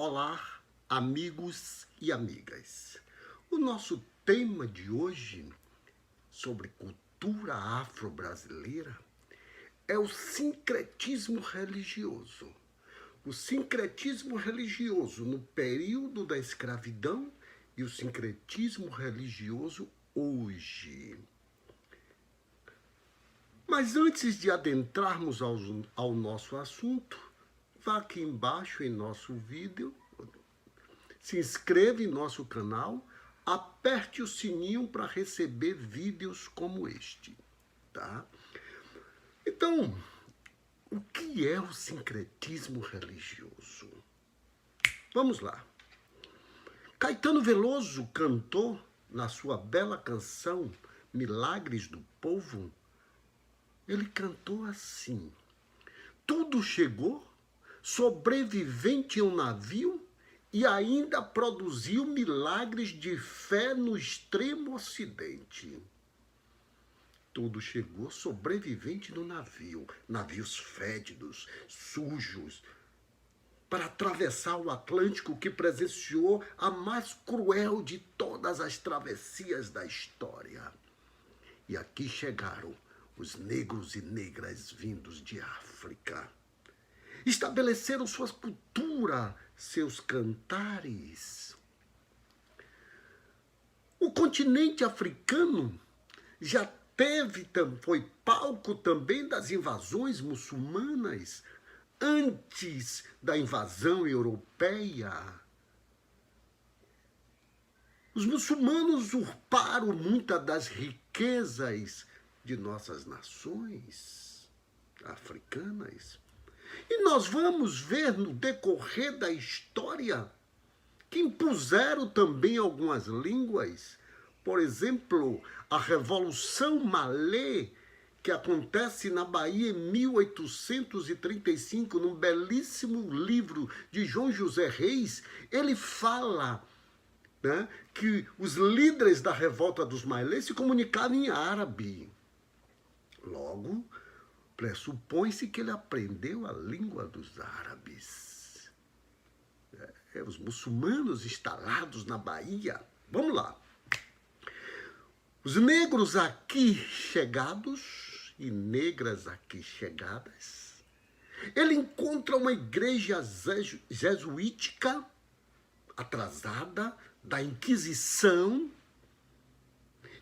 Olá, amigos e amigas. O nosso tema de hoje sobre cultura afro-brasileira é o sincretismo religioso. O sincretismo religioso no período da escravidão e o sincretismo religioso hoje. Mas antes de adentrarmos ao nosso assunto, vá aqui embaixo em nosso vídeo, se inscreva em nosso canal, aperte o sininho para receber vídeos como este, tá? Então, o que é o sincretismo religioso? Vamos lá. Caetano Veloso cantou na sua bela canção Milagres do Povo, ele cantou assim: tudo chegou, sobrevivente em um navio, e ainda produziu milagres de fé no extremo ocidente. Tudo chegou, sobrevivente no navio, navios fétidos, sujos, para atravessar o Atlântico, que presenciou a mais cruel de todas as travessias da história. E aqui chegaram os negros e negras vindos de África. Estabeleceram sua cultura, seus cantares. O continente africano já foi palco também das invasões muçulmanas antes da invasão europeia. Os muçulmanos usurparam muitas das riquezas de nossas nações africanas. E nós vamos ver no decorrer da história que impuseram também algumas línguas. Por exemplo, a Revolução Malê, que acontece na Bahia em 1835, num belíssimo livro de João José Reis, ele fala, né, que os líderes da revolta dos Malês se comunicavam em árabe. Logo, pressupõe-se que ele aprendeu a língua dos árabes. Os muçulmanos instalados na Bahia. Vamos lá. Os negros aqui chegados e negras aqui chegadas, ele encontra uma igreja jesuítica atrasada da Inquisição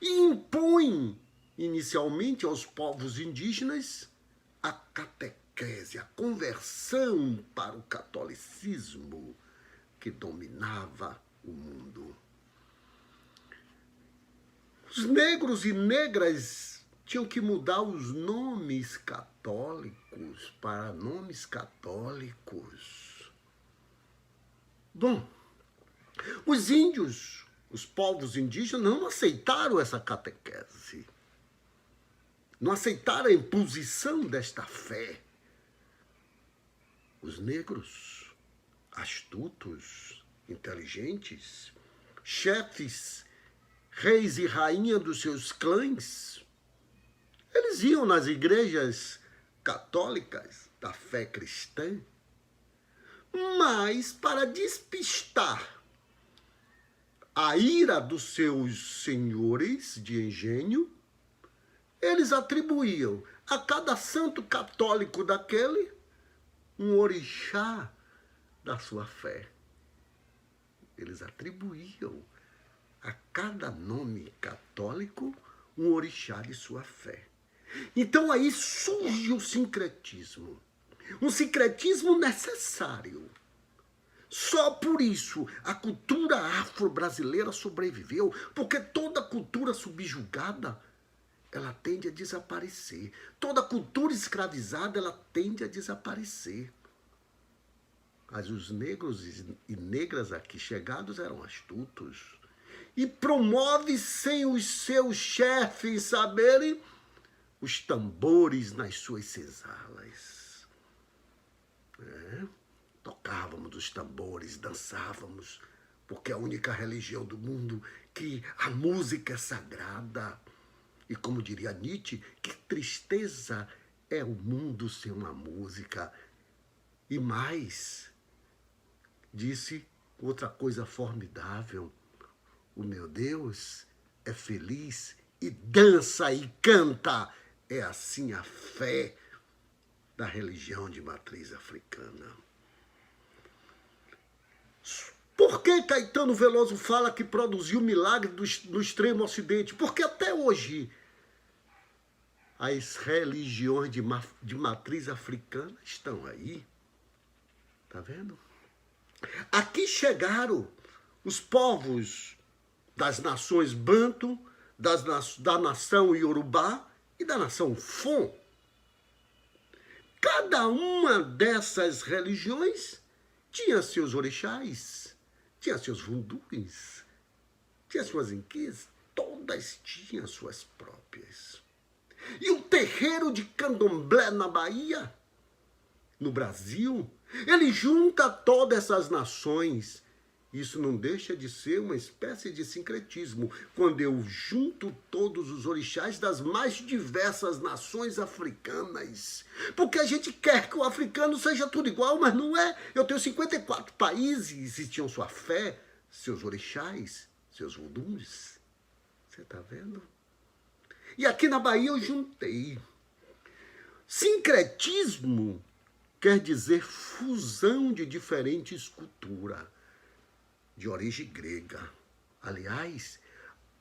e impõe inicialmente aos povos indígenas a catequese, a conversão para o catolicismo que dominava o mundo. Os negros e negras tinham que mudar os nomes católicos para nomes católicos. Bom, os índios, os povos indígenas, não aceitaram essa catequese. Não aceitaram a imposição desta fé. Os negros, astutos, inteligentes, chefes, reis e rainha dos seus clãs, eles iam nas igrejas católicas da fé cristã, mas para despistar a ira dos seus senhores de engenho, eles atribuíam a cada santo católico daquele um orixá da sua fé. Eles atribuíam a cada nome católico um orixá de sua fé. Então aí surge o sincretismo. Um sincretismo necessário. Só por isso a cultura afro-brasileira sobreviveu, porque toda cultura subjugada ela tende a desaparecer. Toda cultura escravizada, ela tende a desaparecer. Mas os negros e negras aqui chegados eram astutos. E promove sem os seus chefes saberem os tambores nas suas senzalas. Tocávamos os tambores, dançávamos, porque é a única religião do mundo que a música é sagrada. E como diria Nietzsche, que tristeza é o mundo sem uma música. E mais, disse outra coisa formidável: o meu Deus é feliz e dança e canta. É assim a fé da religião de matriz africana. Por que Caetano Veloso fala que produziu milagre no extremo ocidente? Porque até hoje as religiões de matriz africana estão aí. Tá vendo? Aqui chegaram os povos das nações Banto, da nação Iorubá e da nação Fon. Cada uma dessas religiões tinha seus orixás, tinha seus vunduns, tinha suas inquis, todas tinham suas próprias. E o terreiro de Candomblé na Bahia, no Brasil, ele junta todas essas nações. Isso não deixa de ser uma espécie de sincretismo, quando eu junto todos os orixás das mais diversas nações africanas. Porque a gente quer que o africano seja tudo igual, mas não é. Eu tenho 54 países e tinham sua fé, seus orixás, seus voduns. Você está vendo? E aqui na Bahia eu juntei. Sincretismo quer dizer fusão de diferentes culturas, de origem grega. Aliás,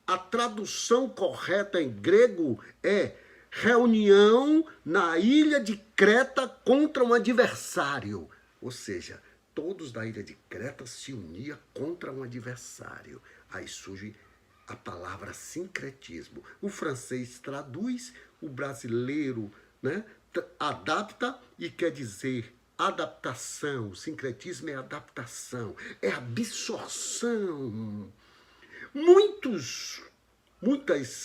a tradução correta em grego é reunião na ilha de Creta contra um adversário. Ou seja, todos da ilha de Creta se uniam contra um adversário. Aí surge a palavra sincretismo. O francês traduz, o brasileiro, né, adapta e quer dizer adaptação. O sincretismo é adaptação, é absorção. Muitas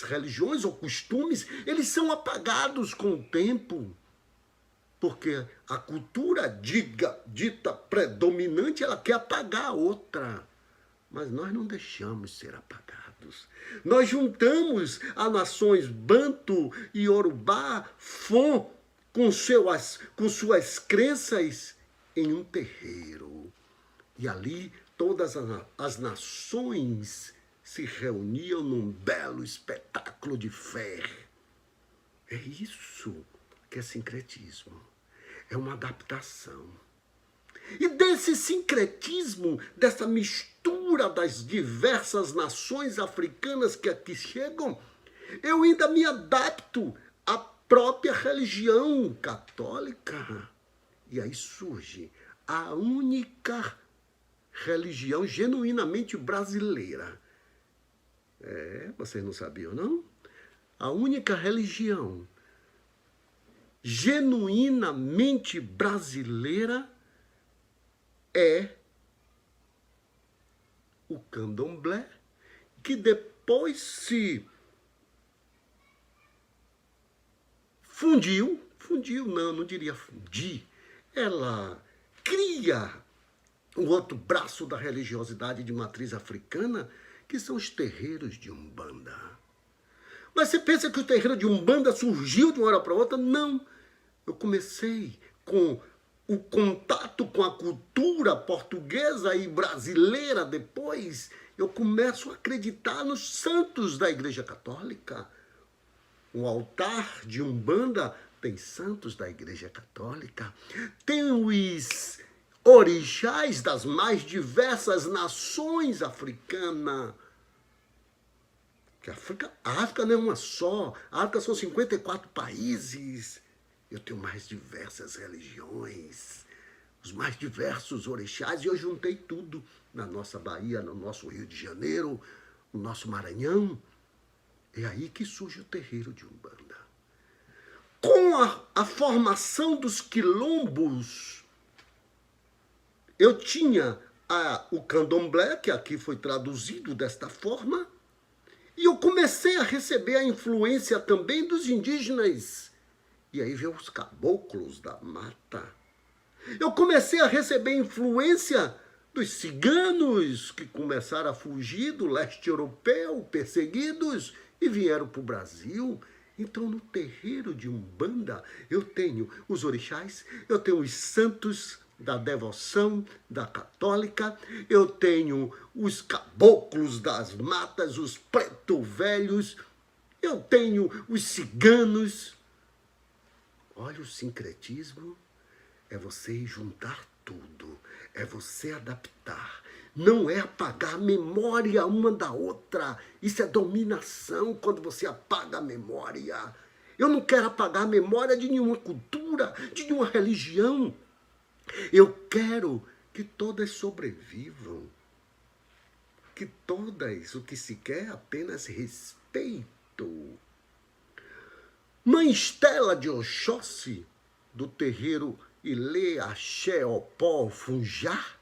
religiões ou costumes, eles são apagados com o tempo, porque a cultura dita predominante, ela quer apagar a outra. Mas nós não deixamos ser apagados. Nós juntamos as nações Banto, Iorubá, Fon, com suas crenças em um terreiro. E ali todas as nações se reuniam num belo espetáculo de fé. É isso que é sincretismo. É uma adaptação. E desse sincretismo, dessa mistura das diversas nações africanas que aqui chegam, eu ainda me adapto à própria religião católica. E aí surge a única religião genuinamente brasileira. Vocês não sabiam, não? A única religião genuinamente brasileira é o candomblé, que depois se não diria fundir, ela cria um outro braço da religiosidade de matriz africana, que são os terreiros de Umbanda. Mas você pensa que o terreiro de Umbanda surgiu de uma hora para outra? Não. Eu comecei com o contato com a cultura portuguesa e brasileira. Depois eu começo a acreditar nos santos da Igreja Católica. O altar de Umbanda tem santos da Igreja Católica. Tem os orixás das mais diversas nações africanas. Que a África não é uma só. A África são 54 países. Eu tenho mais diversas religiões, os mais diversos orixás, e eu juntei tudo na nossa Bahia, no nosso Rio de Janeiro, no nosso Maranhão. É aí que surge o terreiro de Umbanda. Com a formação dos quilombos, eu tinha o candomblé, que aqui foi traduzido desta forma, e eu comecei a receber a influência também dos indígenas. E aí veio os caboclos da mata. Eu comecei a receber influência dos ciganos, que começaram a fugir do leste europeu, perseguidos, e vieram para o Brasil. Então, no terreiro de Umbanda, eu tenho os orixás, eu tenho os santos da devoção, da católica, eu tenho os caboclos das matas, os preto-velhos, eu tenho os ciganos. Olha, o sincretismo é você juntar tudo, é você adaptar. Não é apagar a memória uma da outra. Isso é dominação quando você apaga a memória. Eu não quero apagar a memória de nenhuma cultura, de nenhuma religião. Eu quero que todas sobrevivam. Que todas, o que se quer é apenas respeito. Mãe Estela de Oxóssi, do terreiro Ilê Axé Opó Funjá.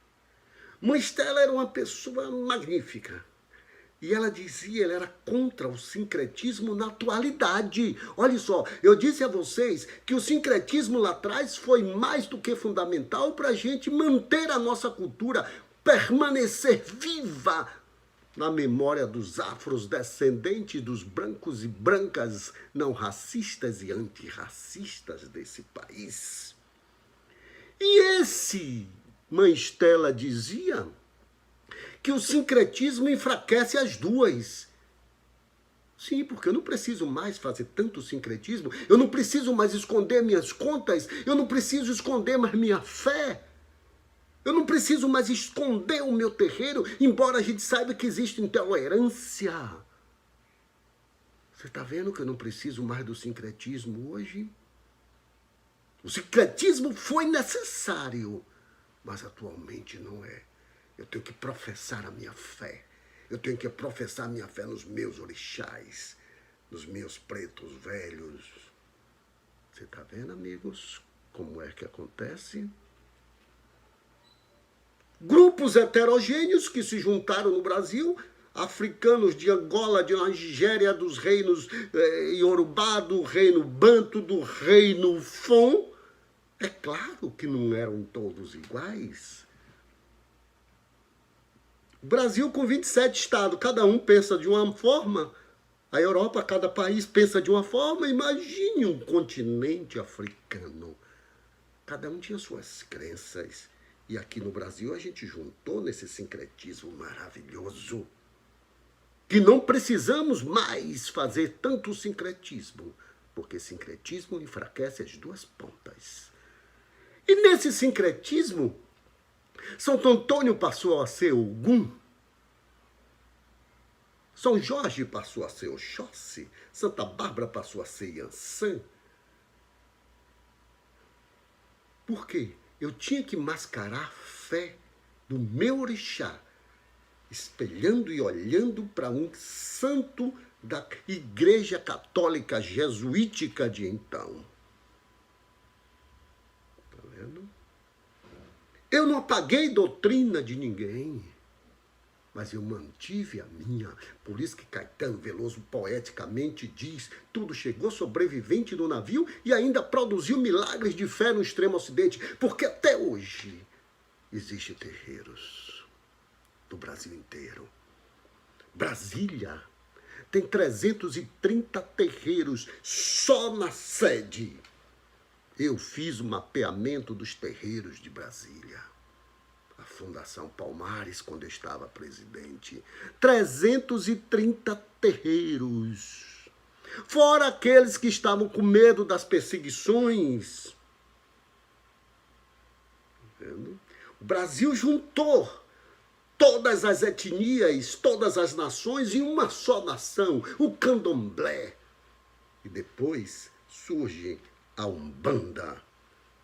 Mãe Estela era uma pessoa magnífica. E ela dizia, ela era contra o sincretismo na atualidade. Olha só, eu disse a vocês que o sincretismo lá atrás foi mais do que fundamental para a gente manter a nossa cultura, permanecer viva na memória dos afros descendentes dos brancos e brancas não racistas e antirracistas desse país. E esse, Mãe Estela dizia, que o sincretismo enfraquece as duas. Sim, porque eu não preciso mais fazer tanto sincretismo, eu não preciso mais esconder minhas contas, eu não preciso esconder mais minha fé, eu não preciso mais esconder o meu terreiro, embora a gente saiba que existe intolerância. Você está vendo que eu não preciso mais do sincretismo hoje? O sincretismo foi necessário, mas atualmente não é. Eu tenho que professar a minha fé. Eu tenho que professar a minha fé nos meus orixás, nos meus pretos velhos. Você está vendo, amigos, como é que acontece? Grupos heterogêneos que se juntaram no Brasil, africanos de Angola, de Nigéria, dos reinos Iorubá, do reino Banto, do reino Fon. É claro que não eram todos iguais. O Brasil com 27 estados, cada um pensa de uma forma. A Europa, cada país pensa de uma forma. Imagine um continente africano. Cada um tinha suas crenças. E aqui no Brasil a gente juntou nesse sincretismo maravilhoso. Que não precisamos mais fazer tanto sincretismo, porque sincretismo enfraquece as duas pontas. E nesse sincretismo, Santo Antônio passou a ser Ogum, São Jorge passou a ser Oxóssi, Santa Bárbara passou a ser Iansã. Por quê? Eu tinha que mascarar a fé do meu orixá, espelhando e olhando para um santo da Igreja Católica Jesuítica de então. Tá vendo? Eu não apaguei doutrina de ninguém, mas eu mantive a minha. Por isso que Caetano Veloso poeticamente diz: tudo chegou sobrevivente no navio e ainda produziu milagres de fé no extremo ocidente, porque até hoje existem terreiros do Brasil inteiro. Brasília tem 330 terreiros só na sede. Eu fiz o mapeamento dos terreiros de Brasília. A Fundação Palmares, quando eu estava presidente. 330 terreiros. Fora aqueles que estavam com medo das perseguições. Entendeu? O Brasil juntou todas as etnias, todas as nações em uma só nação, o candomblé. E depois surge a Umbanda.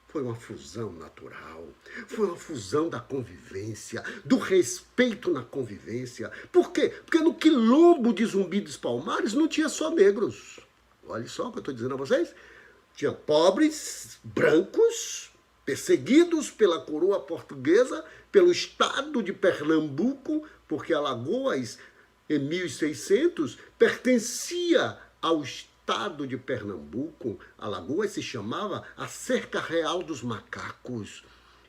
Foi uma fusão natural, foi uma fusão da convivência, do respeito na convivência. Por quê? Porque no quilombo de Zumbi dos Palmares não tinha só negros. Olha só o que eu estou dizendo a vocês. Tinha pobres, brancos, perseguidos pela coroa portuguesa, pelo estado de Pernambuco, porque Alagoas, em 1600, pertencia ao estado de Pernambuco. Alagoas se chamava a Cerca Real dos Macacos.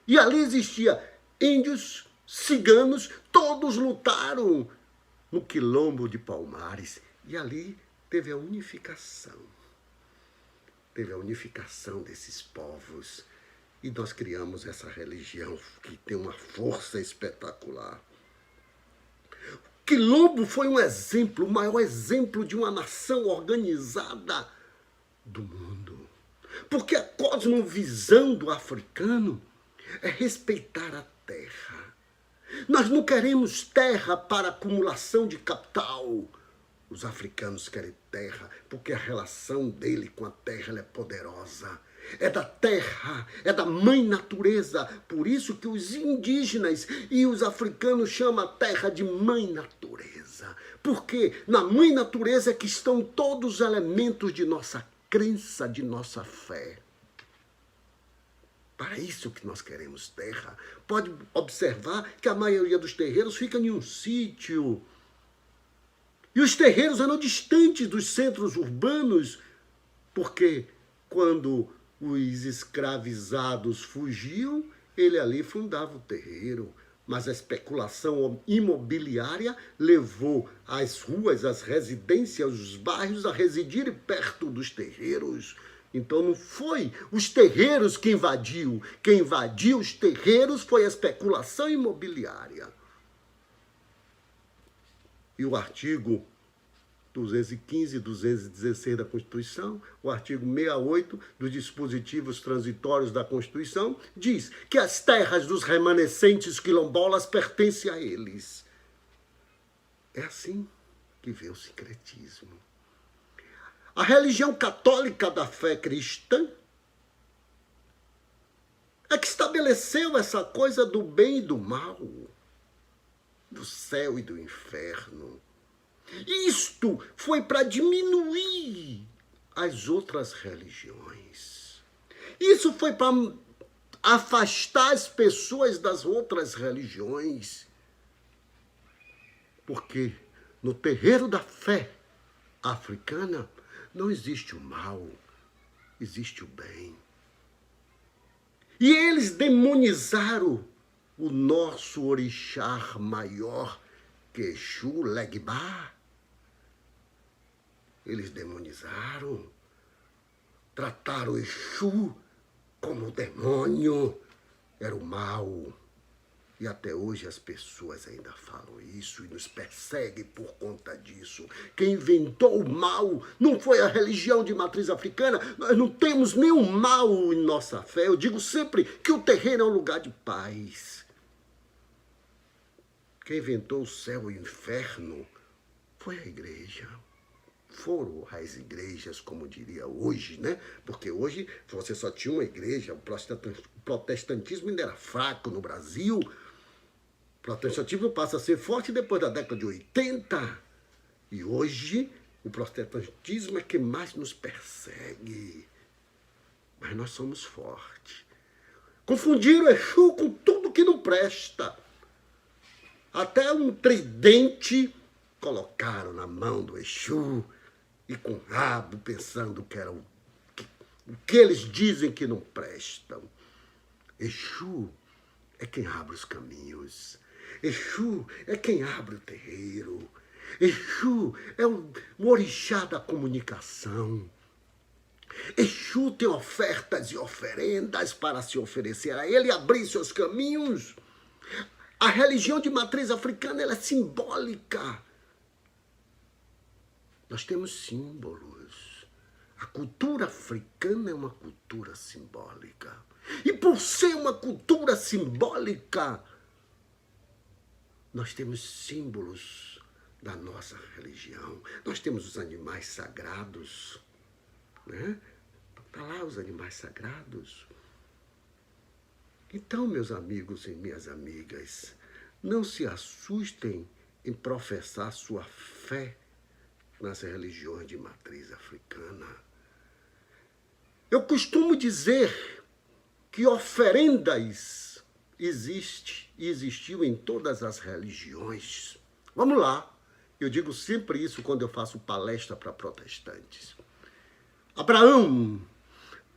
E ali existia índios, ciganos, todos lutaram no quilombo de Palmares. E ali teve a unificação. Teve a unificação desses povos. E nós criamos essa religião que tem uma força espetacular. Quilombo foi um exemplo, o maior exemplo de uma nação organizada do mundo. Porque a cosmovisão do africano é respeitar a terra. Nós não queremos terra para acumulação de capital. Os africanos querem terra porque a relação dele com a terra ela é poderosa. É da terra, é da mãe natureza. Por isso que os indígenas e os africanos chamam a terra de mãe natureza. Porque na mãe natureza é que estão todos os elementos de nossa crença, de nossa fé. Para isso que nós queremos terra. Pode observar que a maioria dos terreiros fica em um sítio. E os terreiros eram distantes dos centros urbanos, porque quando os escravizados fugiam, ele ali fundava o terreiro. Mas a especulação imobiliária levou as ruas, as residências, os bairros a residirem perto dos terreiros. Então não foi os terreiros que invadiu. Quem invadiu os terreiros foi a especulação imobiliária. E o artigo 215 e 216 da Constituição, o artigo 68 dos dispositivos transitórios da Constituição, diz que as terras dos remanescentes quilombolas pertencem a eles. É assim que vê o sincretismo. A religião católica da fé cristã é que estabeleceu essa coisa do bem e do mal, do céu e do inferno. Isto foi para diminuir as outras religiões. Isso foi para afastar as pessoas das outras religiões. Porque no terreiro da fé africana não existe o mal, existe o bem. E eles demonizaram o nosso orixá maior, que é Exu Legbá. Eles demonizaram, trataram o Exu como demônio, era o mal. E até hoje as pessoas ainda falam isso e nos perseguem por conta disso. Quem inventou o mal não foi a religião de matriz africana. Nós não temos nenhum mal em nossa fé. Eu digo sempre que o terreiro é um lugar de paz. Quem inventou o céu e o inferno foi a igreja. Foram as igrejas, como diria hoje, né? Porque hoje você só tinha uma igreja, o protestantismo ainda era fraco no Brasil. O protestantismo passa a ser forte depois da década de 80. E hoje o protestantismo é que mais nos persegue. Mas nós somos fortes. Confundiram o Exu com tudo que não presta. Até um tridente colocaram na mão do Exu e com rabo, pensando que era o que eles dizem que não prestam. Exu é quem abre os caminhos. Exu é quem abre o terreiro. Exu é o orixá da comunicação. Exu tem ofertas e oferendas para se oferecer a ele e abrir seus caminhos. A religião de matriz africana ela é simbólica. Nós temos símbolos. A cultura africana é uma cultura simbólica. E por ser uma cultura simbólica, nós temos símbolos da nossa religião. Nós temos os animais sagrados, né? Está lá os animais sagrados. Então, meus amigos e minhas amigas, não se assustem em professar sua fé nas religiões de matriz africana. Eu costumo dizer que oferendas existiu em todas as religiões. Vamos lá. Eu digo sempre isso quando eu faço palestra para protestantes. Abraão,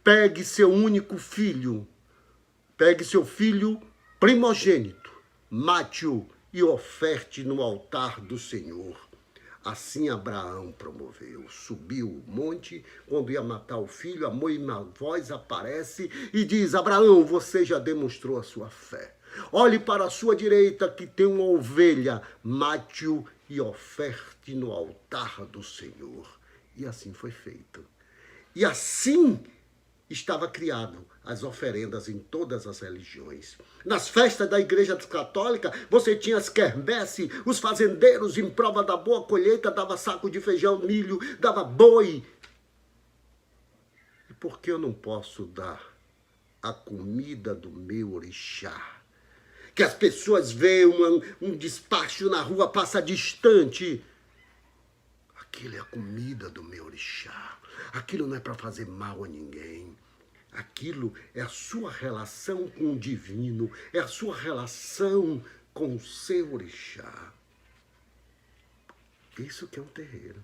pegue seu único filho, pegue seu filho primogênito, mate-o e oferte no altar do Senhor. Assim Abraão promoveu. Subiu o monte, quando ia matar o filho, a voz aparece e diz: Abraão, você já demonstrou a sua fé. Olhe para a sua direita que tem uma ovelha, mate-o e oferte no altar do Senhor. E assim foi feito. E assim estava criado as oferendas em todas as religiões. Nas festas da Igreja Católica, você tinha as quermesse, os fazendeiros, em prova da boa colheita, dava saco de feijão, milho, dava boi. E por que eu não posso dar a comida do meu orixá? Que as pessoas veem um despacho na rua, passa distante. Aquilo é a comida do meu orixá. Aquilo não é para fazer mal a ninguém. Aquilo é a sua relação com o divino, é a sua relação com o seu orixá. Isso que é um terreiro.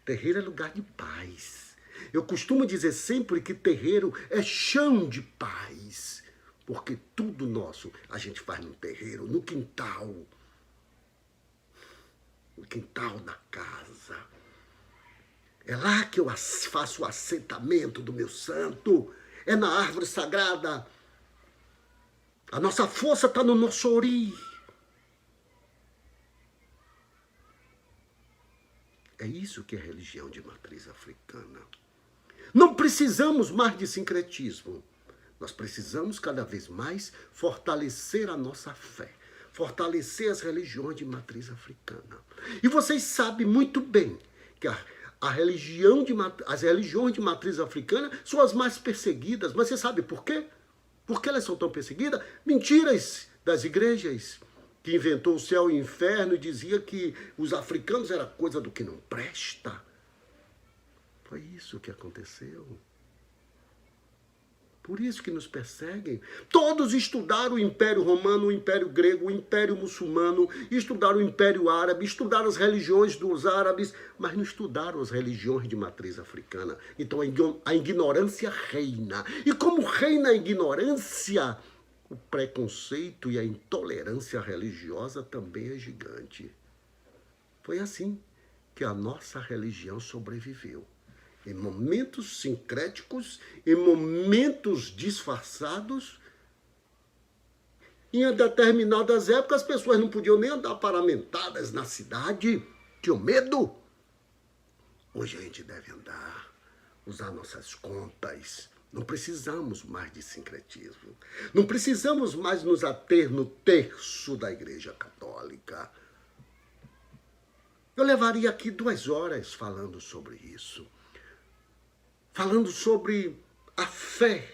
Terreiro é lugar de paz. Eu costumo dizer sempre que terreiro é chão de paz. Porque tudo nosso a gente faz no terreiro, no quintal. No quintal da casa. É lá que eu faço o assentamento do meu santo. É na árvore sagrada. A nossa força está no nosso ori. É isso que é religião de matriz africana. Não precisamos mais de sincretismo. Nós precisamos cada vez mais fortalecer a nossa fé. Fortalecer as religiões de matriz africana. E vocês sabem muito bem que as religiões de matriz africana são as mais perseguidas. Mas você sabe por quê? Por que elas são tão perseguidas? Mentiras das igrejas, que inventou o céu e o inferno e dizia que os africanos eram coisa do que não presta. Foi isso que aconteceu. Por isso que nos perseguem. Todos estudaram o Império Romano, o Império Grego, o Império Muçulmano, estudaram o Império Árabe, estudaram as religiões dos árabes, mas não estudaram as religiões de matriz africana. Então a ignorância reina. E como reina a ignorância, o preconceito e a intolerância religiosa também é gigante. Foi assim que a nossa religião sobreviveu. Em momentos sincréticos, em momentos disfarçados. Em determinadas épocas, as pessoas não podiam nem andar paramentadas na cidade. Tinham medo. Hoje a gente deve andar, usar nossas contas. Não precisamos mais de sincretismo. Não precisamos mais nos ater no terço da Igreja Católica. Eu levaria aqui 2 horas falando sobre isso. Falando sobre a fé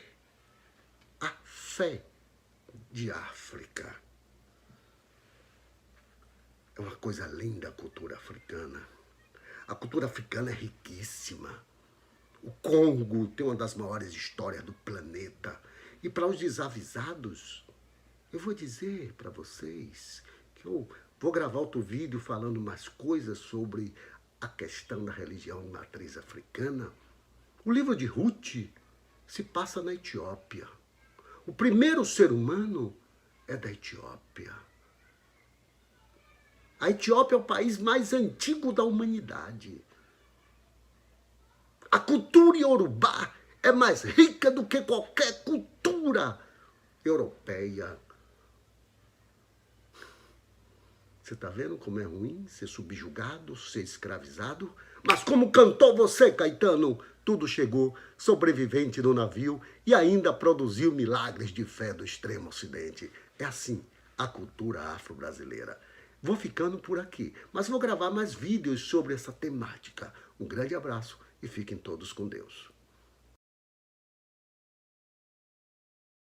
de África. É uma coisa linda a cultura africana. A cultura africana é riquíssima. O Congo tem uma das maiores histórias do planeta. E para os desavisados, eu vou dizer para vocês que eu vou gravar outro vídeo falando mais coisas sobre a questão da religião de matriz africana. O livro de Ruth se passa na Etiópia. O primeiro ser humano é da Etiópia. A Etiópia é o país mais antigo da humanidade. A cultura iorubá é mais rica do que qualquer cultura europeia. Você está vendo como é ruim ser subjugado, ser escravizado? Mas como cantou você, Caetano? Tudo chegou, sobrevivente no navio, e ainda produziu milagres de fé do extremo ocidente. É assim a cultura afro-brasileira. Vou ficando por aqui, mas vou gravar mais vídeos sobre essa temática. Um grande abraço e fiquem todos com Deus.